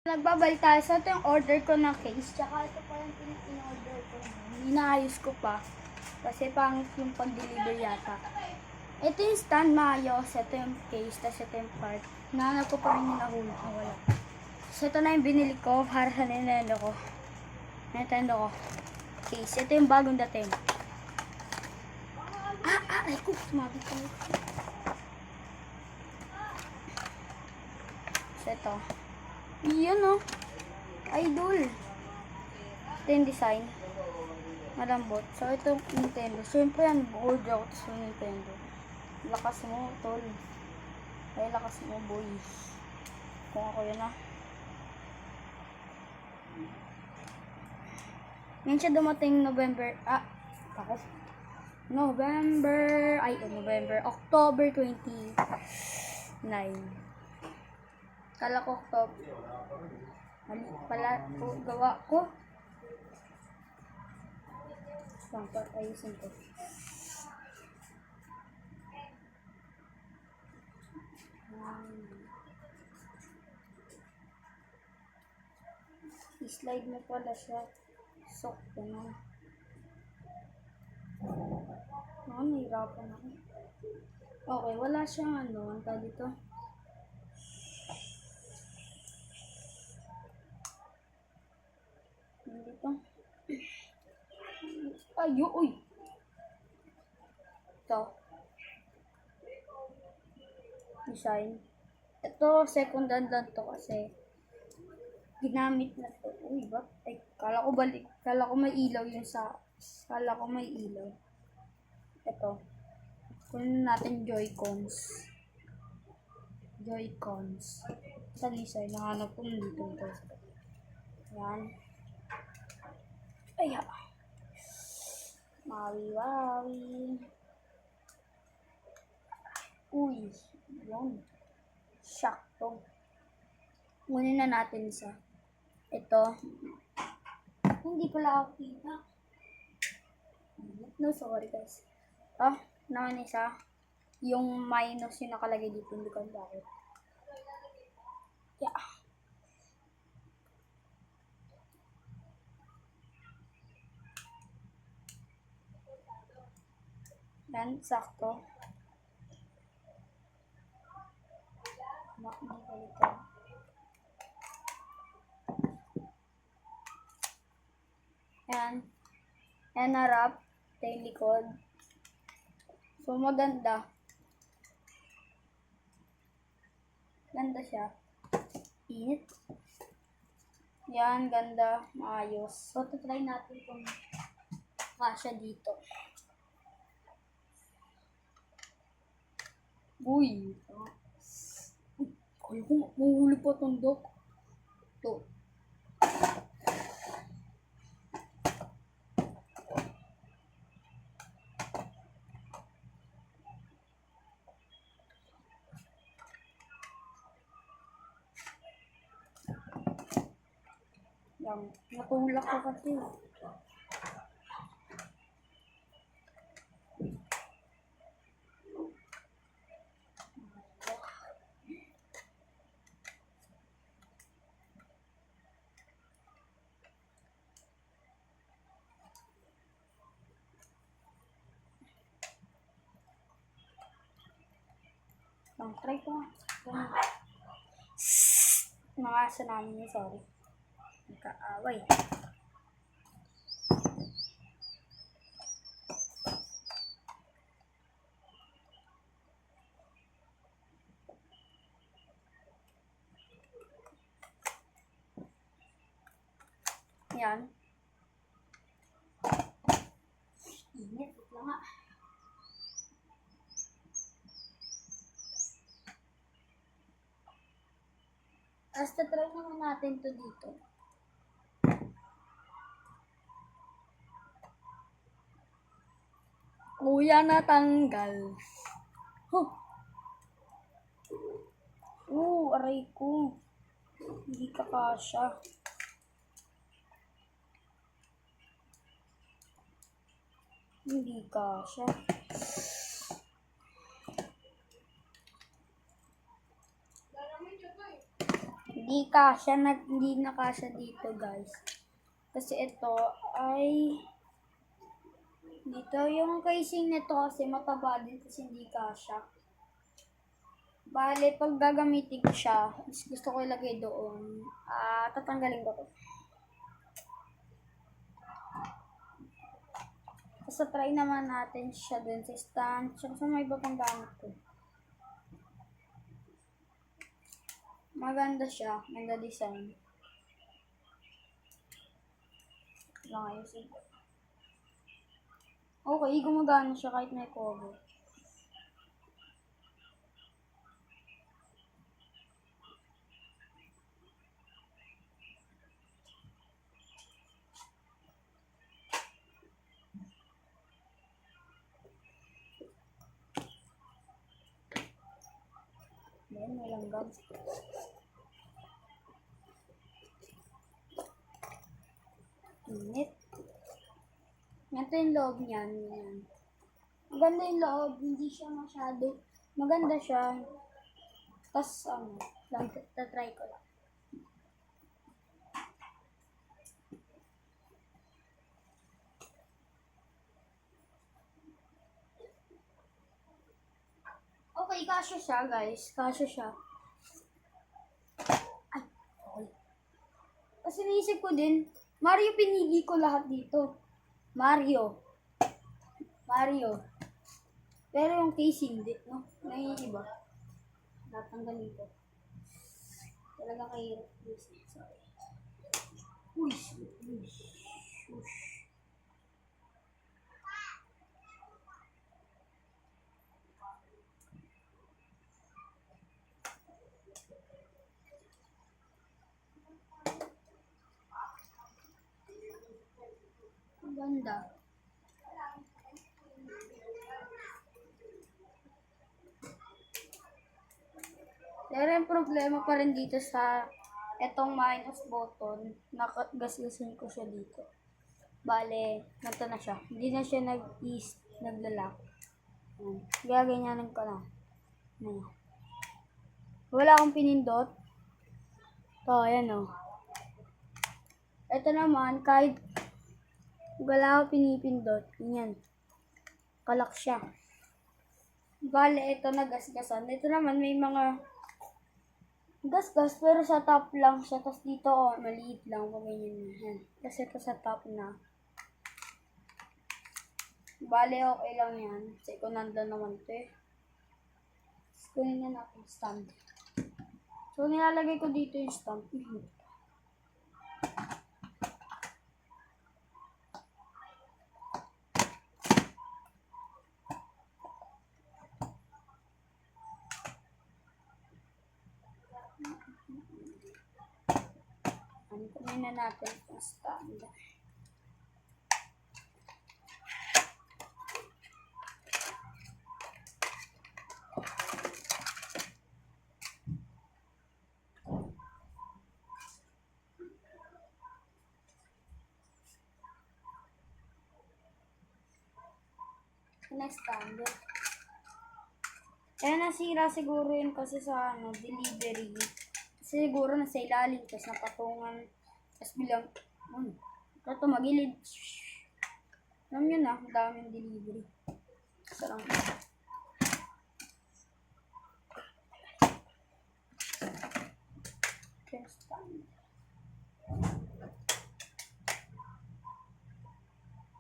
Nagbabalik tayo sa ito yung order ko na case. Tsaka ito pa yung in-order ko. Inaayos ko pa. Kasi pangit yung pag-deliver yata. Ito yung stand, maayos. Ito yung case. Tapos ito yung part. Nahanap ko pa rin yung nahulog. Wala. So ito na yung binili ko para sa Nintendo ko. Nintendo ko. Case. Ito yung bagong dating. Ay ko. Sumabi ko. So ito. Yan o. Idol. Ito yung design. Malambot. So, ito yung Nintendo. Siyempre, yan. Order ako sa Nintendo. Lakas mo, tol. Ay, lakas mo, boy. Kung ako yun Yan siya dumating November. Ako. October 29. Kala ko October. Mali pala po gawa ko. Sampai ayusin ko. I-slide mo pala siya. Sok ganun. Nahirapan ako. Okay, wala siyang ang tawag dito. Dito. Uy! Ito. Design. Ito, second hand lang to kasi ginamit na to. Uy, ba? Ay, kala ko may ilaw yun kala ko may ilaw. Ito. Kunin natin Joy-Cons. Sa design, nahanap ko dito. Yan. Ay, Mawi-wawi. Uy, yan. Sakto. Kunin na natin ito. Hindi pala ako kita. No, sorry guys. Naman isa. Yung minus yung nakalagay dito. Hindi ko bakit. Yeah. Yan, sakto. Yan. Yan harap. Ito yung likod. So, maganda. Ganda siya. Init. Yan, ganda. Maayos. So, try natin kung kasya dito. Uy. Kaya ko mahuhuli pa itong dok. Ito. Yan. Natulak ko kasi. Try ko nga. Mga asa namin yun, sorry. Nagkaaway. Yan. Init. Ito nga. Basta try naman natin to dito. Kuya natanggal. Aray ko. Hindi ka kasya. Hindi kasya. Hindi hindi na kasya dito guys. Kasi ito ay, dito yung casing nito kasi mataba din kasi hindi kasya. Bale, pag gagamitin ko siya, gusto ko ilagay doon, tatanggalin ko to. So, try naman natin siya dun sa stand. Tsaka sa may iba pang gamit ko. Maganda siya. Maganda design. Lang ayusin. Okay, gumagana siya kahit may cover. Ayan, may langgam. Init. Ito yung loob niyan. Yan. Maganda yung loob. Hindi siya masyado. Maganda siya. Tapos, tatry ko lang. Okay, kasya siya guys. Kasya siya. Ay, okay. Kasi naisip ko din, Mario pinili ko lahat dito. Mario. Pero yung casing hindi, no? May iba. Natanggalin ko. Talaga kahirap. Sorry. Ush. Ang ganda. Pero yung problema pa rin dito sa etong minus button, nakagasgasin ko siya dito. Bale, nato na siya. Hindi na siya naglalak. Gaganyanin ko lang. Wala akong pinindot. Ayan o. Ito naman, kahit wala akong pinipindot, ganyan. Kalak siya. Bale, ito nagasgasan. Ito naman, may mga gasgas, pero sa top lang siya. Tapos dito, maliit lang. Ganyan. Kasi ito sa top na. Bale, okay lang yan. Kasi kung nandun naman ito eh. Kunin na natin stand. So, nilalagay ko dito yung stand. Kunin na natin yung stand. Next stand. Kaya nasira siguro yun kasi sa delivery. Kasi siguro nasa ilalim, tapos napatungan. Tapos bilang, ito magilid. Alam nyo na, daming delivery. Sarang. Next stand.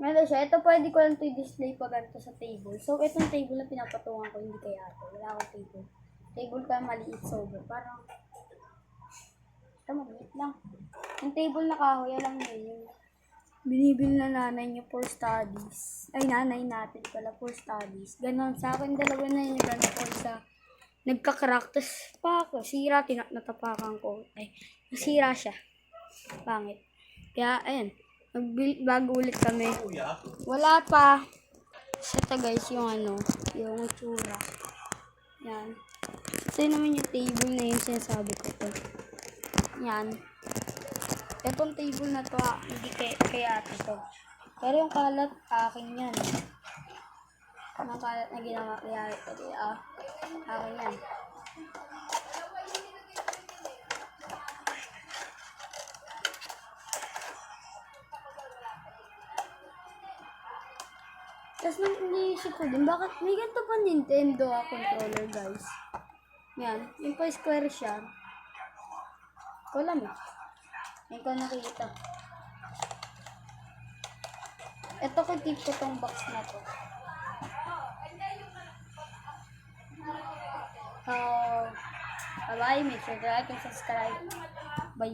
Meron siya. Ito pwede ko lang ito i-display pa ganito sa table. So, itong table na pinapatungan ko, hindi kaya ito. Wala akong table. Table ka maliit sober. Parang, ito maliit lang. Yung table na kahoy, alam nyo yun. Binibili na nanay niyo for studies. Ay, nanay natin pala for studies. Ganon. Sa akin, dalawa na yun. Ganon ko sa nagka-crack. Tapos pa ako, sira, natapakan ko. Ay, nasira siya. Pangit. Kaya, ayun. Bago ulit kami. Wala pa. Ito guys, yung yung itsura. Yan. Ito naman yung table na yun, sinasabi ko ito. Yan. Itong table na to, hindi kaya ito. Pero yung kalat, akin yan. Yung kalat na ginawa kaya ito, akin yan. Tapos nang iniisip ko din, bakit may ganito pa Nintendo controller, guys? Yan, yung pa square siya. Ko alam eh. Ngayon ko nakikita. Ito ko tip ko tong box na to. So, bye-bye. Make sure to like and subscribe. Bye.